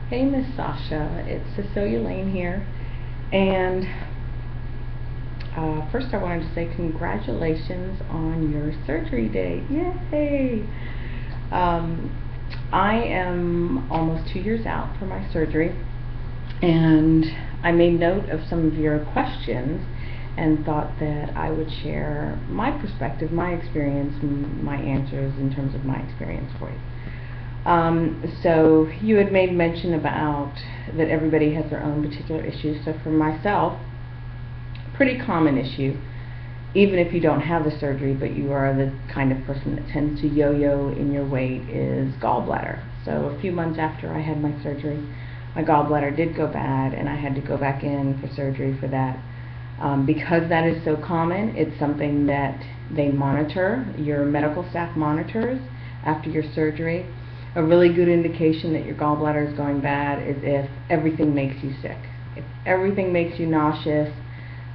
Hey, Miss Sasha, it's Cecilia Lane here, and first I wanted to say congratulations on your surgery date. Yay! Um, I am almost 2 years out from my surgery, and I made note of some of your questions and thought that I would share my perspective, my experience, and my answers in terms of my experience for you. So you had made mention about that everybody has their own particular issues. So for myself, pretty common issue, even if you don't have the surgery, but you are the kind of person that tends to yo-yo in your weight, is gallbladder. So a few months after I had my surgery, my gallbladder did go bad, and I had to go back in for surgery for that. Because that is so common, it's something that they monitor, your medical staff monitors after your surgery. A really good indication that your gallbladder is going bad is if everything makes you sick. If everything makes you nauseous,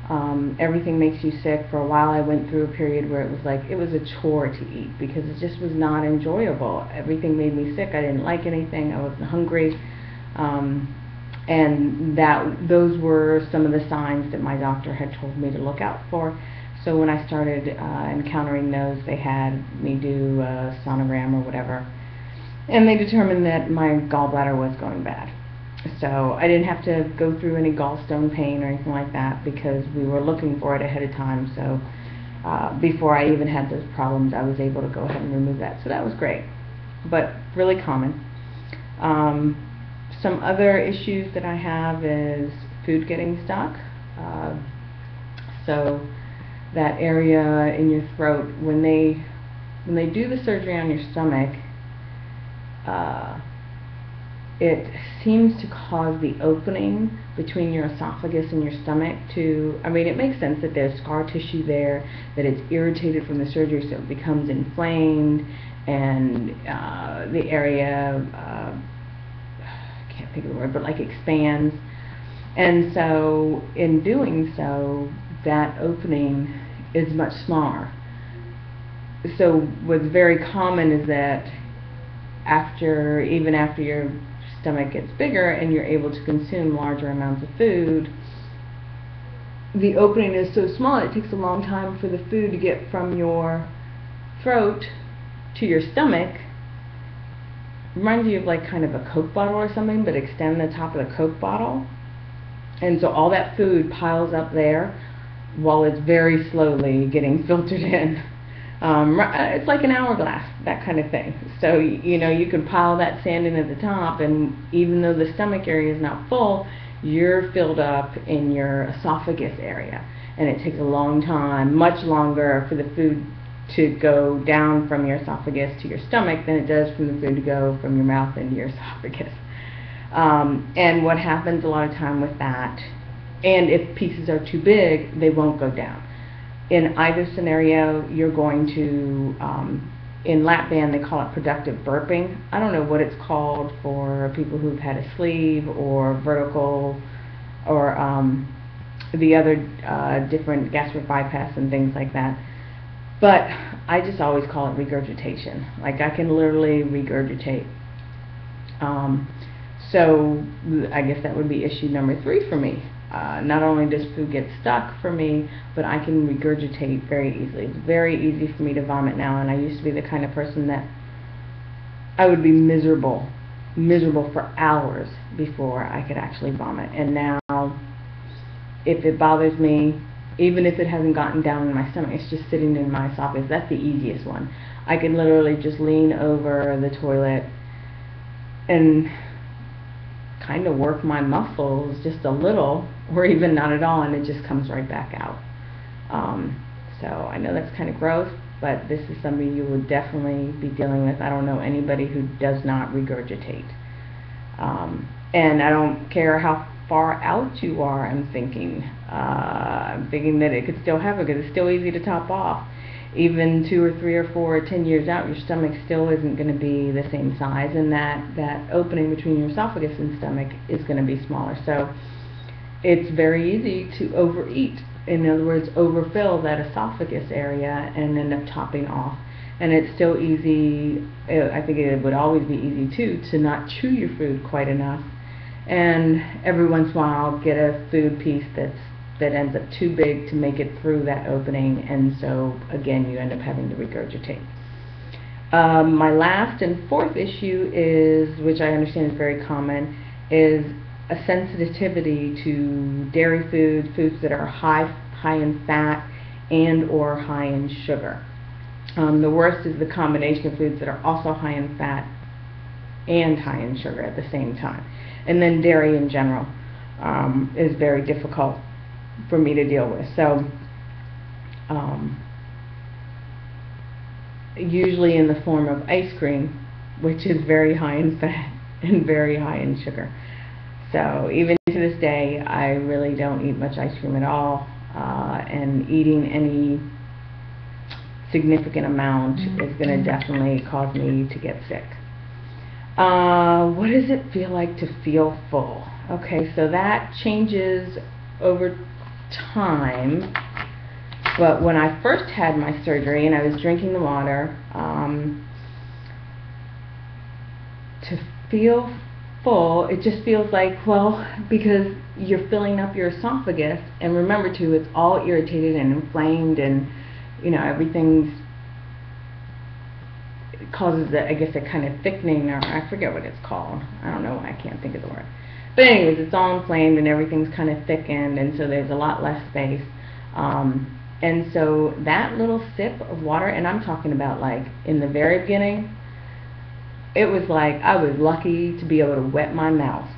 everything makes you sick. For a while I went through a period where it was like it was a chore to eat because it just was not enjoyable. Everything made me sick. I didn't like anything. I wasn't hungry. And those were some of the signs that my doctor had told me to look out for. So when I started encountering those, they had me do a sonogram or whatever, and they determined that my gallbladder was going bad. So I didn't have to go through any gallstone pain or anything like that because we were looking for it ahead of time. So before I even had those problems, I was able to go ahead and remove that. So that was great, but really common. Some other issues that I have is food getting stuck. So that area in your throat, when they do the surgery on your stomach, it seems to cause the opening between your esophagus and your stomach to, I mean, it makes sense that there's scar tissue there, that it's irritated from the surgery, so it becomes inflamed, and the area, I can't think of the word, but like expands. And so in doing so, that opening is much smaller. So what's very common is that even after your stomach gets bigger and you're able to consume larger amounts of food, the opening is so small it takes a long time for the food to get from your throat to your stomach. Reminds you of like kind of a Coke bottle or something, but extend the top of the Coke bottle. And so all that food piles up there while it's very slowly getting filtered in. It's like an hourglass, that kind of thing. So, you can pile that sand in at the top, and even though the stomach area is not full, you're filled up in your esophagus area. And it takes a long time, much longer, for the food to go down from your esophagus to your stomach than it does from the food to go from your mouth into your esophagus. And what happens a lot of time with that, and if pieces are too big, they won't go down. In either scenario, you're going to, in lap band, they call it productive burping. I don't know what it's called for people who've had a sleeve or vertical or the other different gastric bypass and things like that. But I just always call it regurgitation. Like, I can literally regurgitate. So I guess that would be issue number 3 for me. Not only does food get stuck for me, but I can regurgitate very easily. It's very easy for me to vomit now, and I used to be the kind of person that I would be miserable for hours before I could actually vomit. And now, if it bothers me, even if it hasn't gotten down in my stomach, it's just sitting in my esophagus. That's the easiest one. I can literally just lean over the toilet and kind of work my muscles just a little, or even not at all, and it just comes right back out. So I know that's kind of gross, but this is something you would definitely be dealing with. I don't know anybody who does not regurgitate. And I don't care how far out you are, I'm thinking that it could still happen because it's still easy to top off. Even 2 or 3 or 4 or 10 years out, your stomach still isn't going to be the same size, and that opening between your esophagus and stomach is going to be smaller. So it's very easy to overeat. In other words, overfill that esophagus area and end up topping off. And it's still easy, I think it would always be easy too, to not chew your food quite enough and every once in a while I'll get a food piece that ends up too big to make it through that opening, and so again you end up having to regurgitate. My last and fourth issue is, which I understand is very common, is a sensitivity to dairy foods that are high in fat and or high in sugar. The worst is the combination of foods that are also high in fat and high in sugar at the same time. And then dairy in general is very difficult for me to deal with. So usually in the form of ice cream, which is very high in fat and very high in sugar. So even to this day, I really don't eat much ice cream at all, and eating any significant amount is going to definitely cause me to get sick. What does it feel like to feel full? Okay, so that changes over time, but when I first had my surgery and I was drinking the water, to feel full, it just feels like, well, because you're filling up your esophagus, and remember too, it's all irritated and inflamed, and everything's, it causes I guess a kind of thickening, or I forget what it's called. I don't know, I can't think of the word. But anyways, it's all inflamed and everything's kind of thickened, and so there's a lot less space. And so that little sip of water, and I'm talking about like in the very beginning, it was like I was lucky to be able to wet my mouth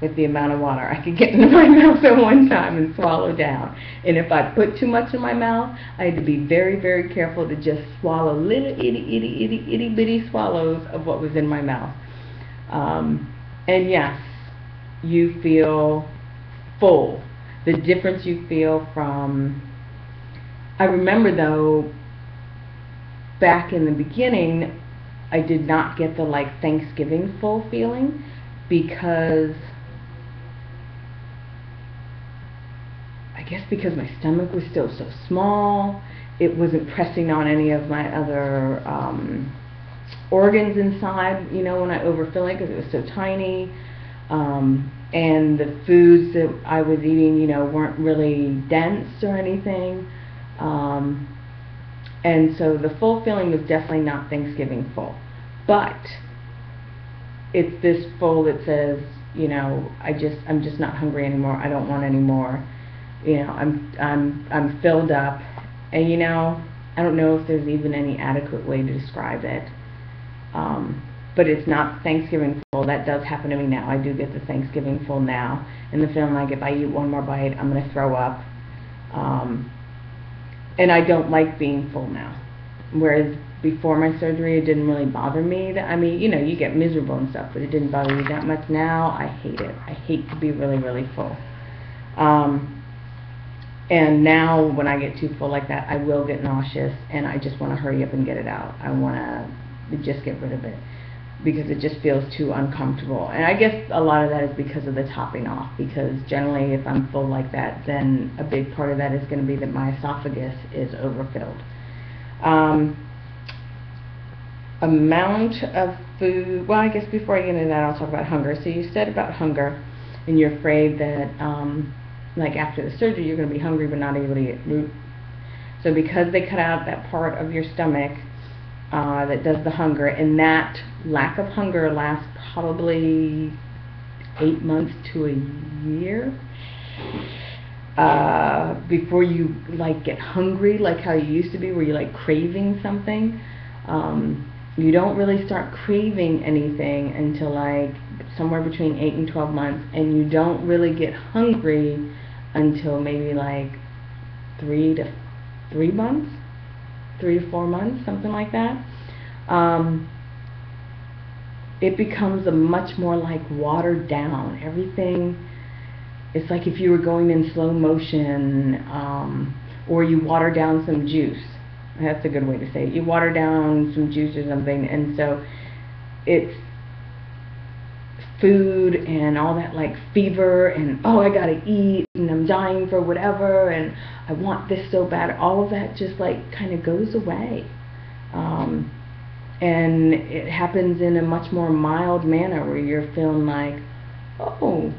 with the amount of water I could get into my mouth at one time and swallow down. And if I put too much in my mouth, I had to be very, very careful to just swallow little itty bitty swallows of what was in my mouth. And yes, you feel full. The difference you feel from, I remember though, back in the beginning, I did not get the like Thanksgiving full feeling, because I guess because my stomach was still so small, it wasn't pressing on any of my other organs inside, when I overfill it, because it was so tiny, and the foods that I was eating, weren't really dense or anything, and so the full feeling was definitely not Thanksgiving full, but it's this full that says, I'm just not hungry anymore. I don't want any more. I'm filled up, and I don't know if there's even any adequate way to describe it. But it's not Thanksgiving full. That does happen to me now. I do get the Thanksgiving full now, and the feeling like if I eat one more bite, I'm going to throw up. And I don't like being full now. Whereas before my surgery, it didn't really bother me. You get miserable and stuff, but it didn't bother me that much. Now, I hate it. I hate to be really, really full. And now, when I get too full like that, I will get nauseous, and I just want to hurry up and get it out. I want to just get rid of it, because it just feels too uncomfortable. And I guess a lot of that is because of the topping off, because generally if I'm full like that, then a big part of that is going to be that my esophagus is overfilled. Amount of food, well, I guess before I get into that, I'll talk about hunger. So you said about hunger, and you're afraid that like after the surgery you're going to be hungry but not able to eat. So because they cut out that part of your stomach that does the hunger, and that lack of hunger lasts probably 8 months to a year before you like get hungry like how you used to be, where you're like craving something. You don't really start craving anything until like somewhere between 8 and 12 months, and you don't really get hungry until maybe like 3 to 4 months, something like that. It becomes a much more like watered down. Everything, it's like if you were going in slow motion, or you water down some juice. That's a good way to say it. You water down some juice or something, and so it's food and all that like fever and, oh, I gotta eat and I'm dying for whatever and I want this so bad. All of that just like kind of goes away. And it happens in a much more mild manner, where you're feeling like, oh,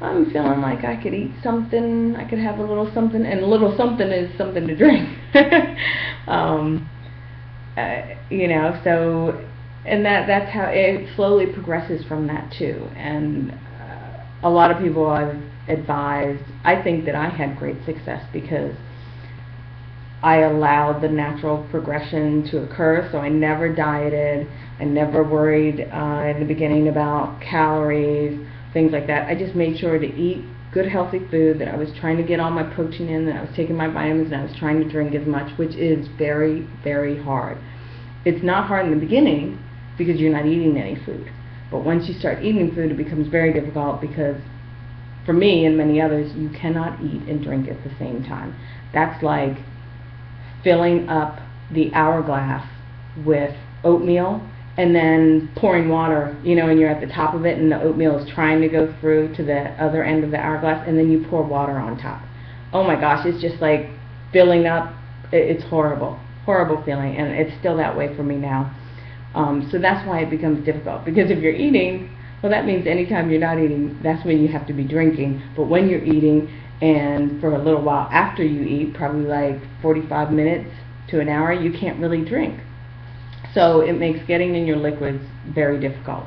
I'm feeling like I could eat something, I could have a little something, and a little something is something to drink. um, you know, so, and that's how it slowly progresses from that too. And a lot of people I've advised, I think that I had great success because I allowed the natural progression to occur, so I never dieted, I never worried in the beginning about calories, things like that. I just made sure to eat good healthy food, that I was trying to get all my protein in, that I was taking my vitamins, and I was trying to drink as much, which is very, very hard. It's not hard in the beginning because you're not eating any food, but once you start eating food, it becomes very difficult because for me and many others, you cannot eat and drink at the same time. That's like filling up the hourglass with oatmeal and then pouring water, you know, and you're at the top of it and the oatmeal is trying to go through to the other end of the hourglass, and then you pour water on top. Oh my gosh, it's just like filling up. It's horrible, horrible feeling, and it's still that way for me now. So that's why it becomes difficult, because if you're eating, well, that means anytime you're not eating, that's when you have to be drinking. But when you're eating, and for a little while after you eat, probably like 45 minutes to an hour, you can't really drink. So it makes getting in your liquids very difficult.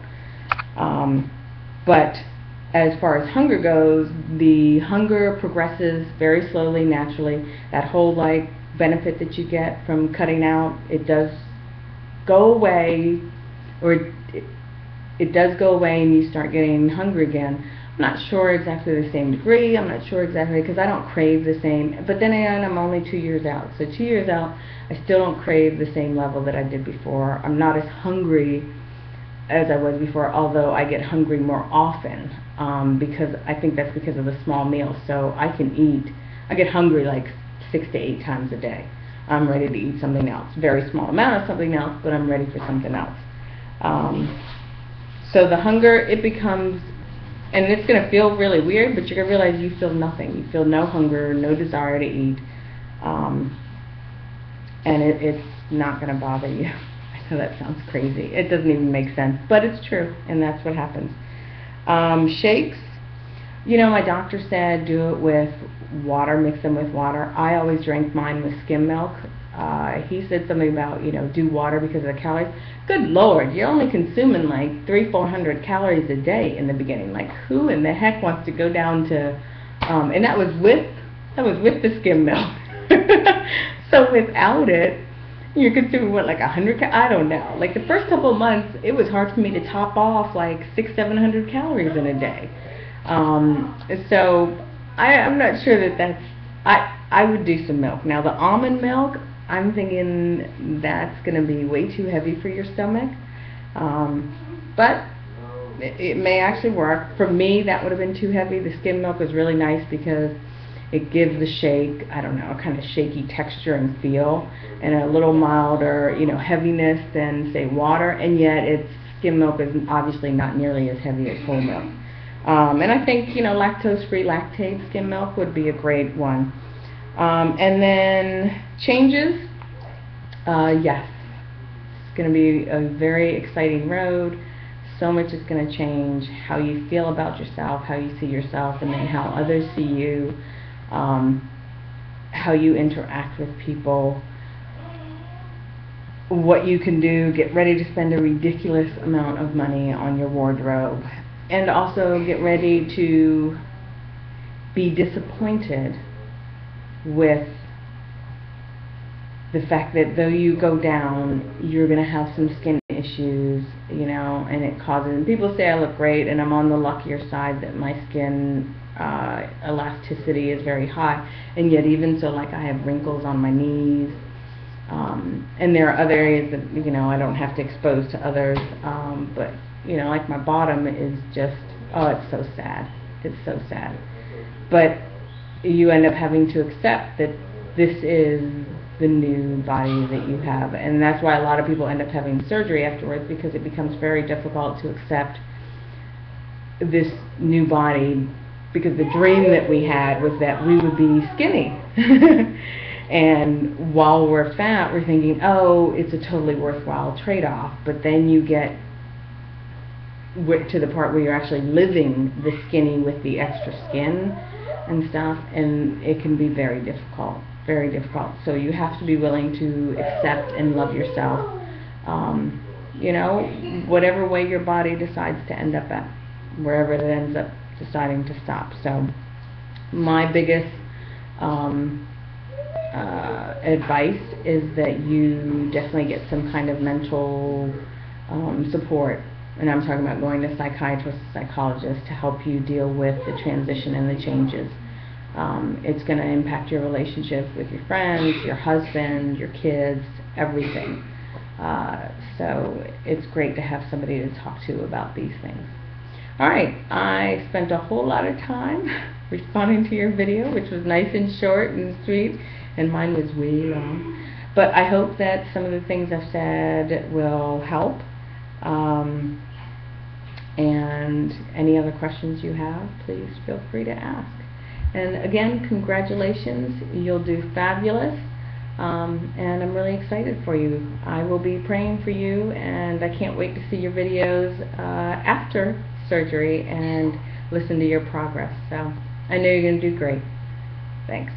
But as far as hunger goes, the hunger progresses very slowly, naturally. That whole like benefit that you get from cutting out, it does go away, or it does go away and you start getting hungry again. I'm not sure exactly the same degree, I'm not sure exactly, because I don't crave the same, but then again, I'm only 2 years out, so 2 years out, I still don't crave the same level that I did before. I'm not as hungry as I was before, although I get hungry more often, because I think that's because of the small meals. So I can eat, I get hungry like 6 to 8 times a day. I'm ready to eat something else, very small amount of something else, but I'm ready for something else. So the hunger, it becomes, and it's going to feel really weird, but you're going to realize you feel nothing. You feel no hunger, no desire to eat, and it's not going to bother you. I know that sounds crazy. It doesn't even make sense, but it's true, and that's what happens. Shakes, you know, my doctor said do it with water, mix them with water. I always drank mine with skim milk. He said something about, you know, do water because of the calories. Good Lord, you're only consuming like 300-400 calories a day in the beginning. Like, who in the heck wants to go down to, and that was with the skim milk. So without it, you're consuming what, like 100? I don't know. Like the first couple of months, it was hard for me to top off like 600-700 calories in a day. So I'm not sure that that's. I would do some milk. Now the almond milk, I'm thinking that's going to be way too heavy for your stomach, but it may actually work. For me, that would have been too heavy. The skim milk is really nice because it gives the shake, I don't know, a kind of shaky texture and feel, and a little milder, you know, heaviness than, say, water, and yet skim milk is obviously not nearly as heavy as whole milk. And I think, you know, lactose-free lactate skim milk would be a great one. And then changes, yes, it's going to be a very exciting road. So much is going to change, how you feel about yourself, how you see yourself, and then how others see you, how you interact with people, what you can do. Get ready to spend a ridiculous amount of money on your wardrobe, and also get ready to be disappointed with the fact that though you go down, you're going to have some skin issues, you know, and it causes, and people say I look great, and I'm on the luckier side that my skin elasticity is very high, and yet even so, like, I have wrinkles on my knees, and there are other areas that, you know, I don't have to expose to others, but, you know, like my bottom is just, oh, it's so sad, it's so sad, but you end up having to accept that this is the new body that you have, and that's why a lot of people end up having surgery afterwards, because it becomes very difficult to accept this new body, because the dream that we had was that we would be skinny. And while we're fat, we're thinking, oh, it's a totally worthwhile trade-off, but then you get to the part where you're actually living the skinny with the extra skin and stuff, and it can be very difficult, very difficult. So you have to be willing to accept and love yourself, you know, whatever way your body decides to end up at, wherever it ends up deciding to stop. So my biggest advice is that you definitely get some kind of mental support, and I'm talking about going to psychiatrists, psychologists to help you deal with the transition and the changes. It's going to impact your relationships with your friends, your husband, your kids, everything. So it's great to have somebody to talk to about these things. Alright, I spent a whole lot of time responding to your video, which was nice and short and sweet, and mine was way long. But I hope that some of the things I've said will help. And any other questions you have, please feel free to ask. And again, congratulations, you'll do fabulous. And I'm really excited for you. I will be praying for you, and I can't wait to see your videos after surgery and listen to your progress. So I know you're going to do great. Thanks.